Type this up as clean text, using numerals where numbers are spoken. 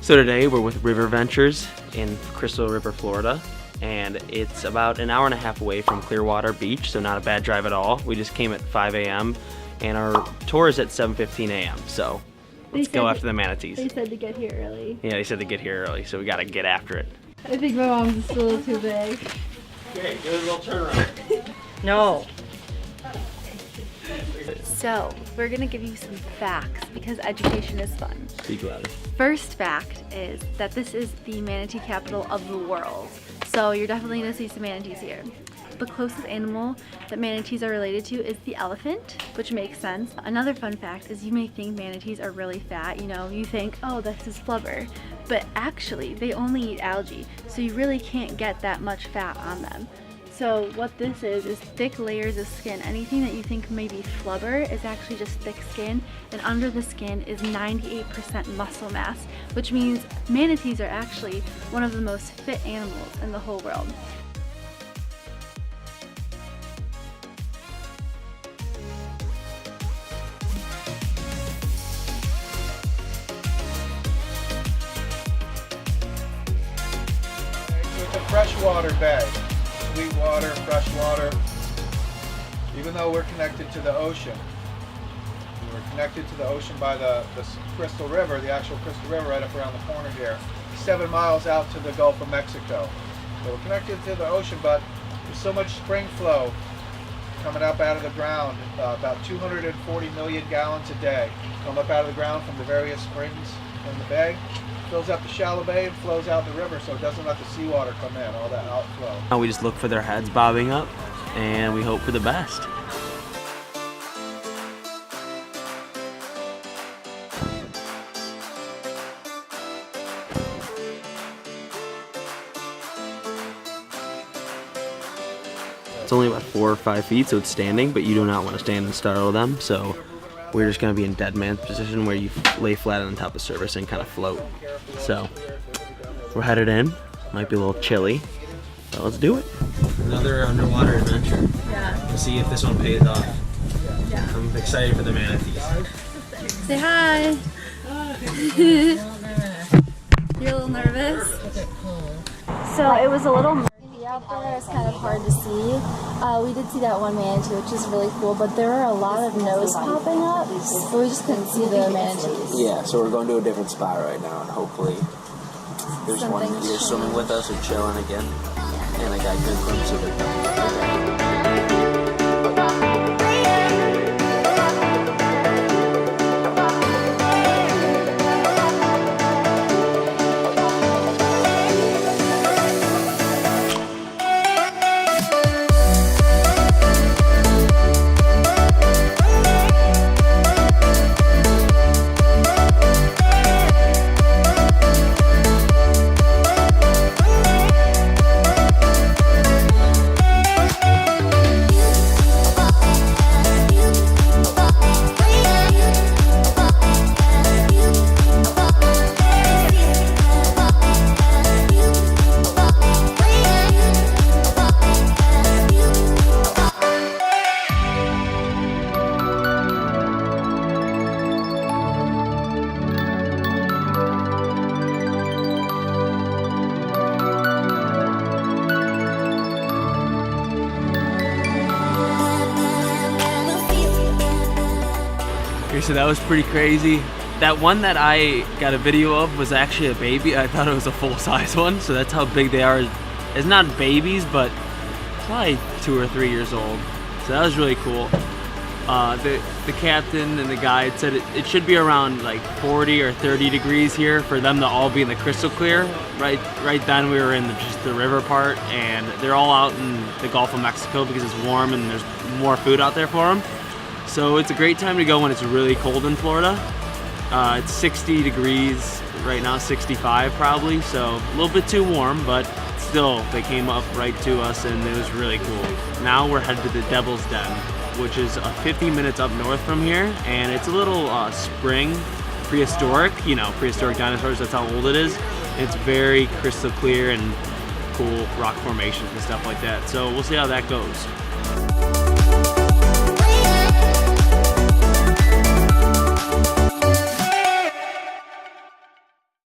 So today we're with River Ventures in Crystal River, Florida, and it's about an hour and a half away from Clearwater Beach, so not a bad drive at all. We just came at 5 a.m. and our tour is at 7:15 a.m. So let's go after the manatees. They said to get here early. Yeah, they said to get here early, so we gotta get after it. I think my mom's just a little too big. Okay, give it a little turnaround. No. So, we're gonna give you some facts because education is fun. Speak louder. First fact is that this is the manatee capital of the world. So you're definitely gonna see some manatees here. The closest animal that manatees are related to is the elephant, which makes sense. Another fun fact is you may think manatees are really fat. You know, you think, oh, that's his flubber. But actually, they only eat algae, so you really can't get that much fat on them. So what this is thick layers of skin. Anything that you think may be flubber is actually just thick skin, and under the skin is 98% muscle mass, which means manatees are actually one of the most fit animals in the whole world. It's a freshwater bay. Sweet water, fresh water. Even though we're connected to the ocean, we're connected to the ocean by the Crystal River, the actual Crystal River right up around the corner here, 7 miles out to the Gulf of Mexico. So we're connected to the ocean, but there's so much spring flow coming up out of the ground, about 240 million gallons a day come up out of the ground from the various springs in the bay. Fills up the shallow bay and flows out the river, so it doesn't let the seawater come in, all that outflow. Now we just look for their heads bobbing up, and we hope for the best. It's only about 4 or 5 feet, so it's standing, but you do not want to stand and startle them, so we're just going to be in dead man's position where you lay flat on top of the surface and kind of float. So we're headed in. Might be a little chilly, but let's do it. Another underwater adventure. Yeah. We'll see if this one pays off. Yeah. I'm excited for the manatees. Say hi. You're a little nervous? So it was a little murky out there. It's kind of hard to see. We did see that one manatee, which is really cool, but there were a lot of nose popping up, but we just couldn't see the manatees. Yeah, so we're going to a different spot right now, and hopefully there's one either swimming with us or chilling again. And I got good glimpse of it. So that was pretty crazy. That one that I got a video of was actually a baby. I thought it was a full-size one, so that's how big they are. It's not babies, but probably 2 or 3 years old. So that was really cool. The captain and the guide said it should be around like 40 or 30 degrees here for them to all be in the crystal clear. Right then we were in just the river part, and they're all out in the Gulf of Mexico because it's warm and there's more food out there for them. So it's a great time to go when it's really cold in Florida. It's 60 degrees right now, 65 probably, so a little bit too warm, but still they came up right to us and it was really cool. Now we're headed to the Devil's Den, which is 50 minutes up north from here, and it's a little spring, prehistoric, you know, prehistoric dinosaurs, that's how old it is. It's very crystal clear and cool rock formations and stuff like that, so we'll see how that goes.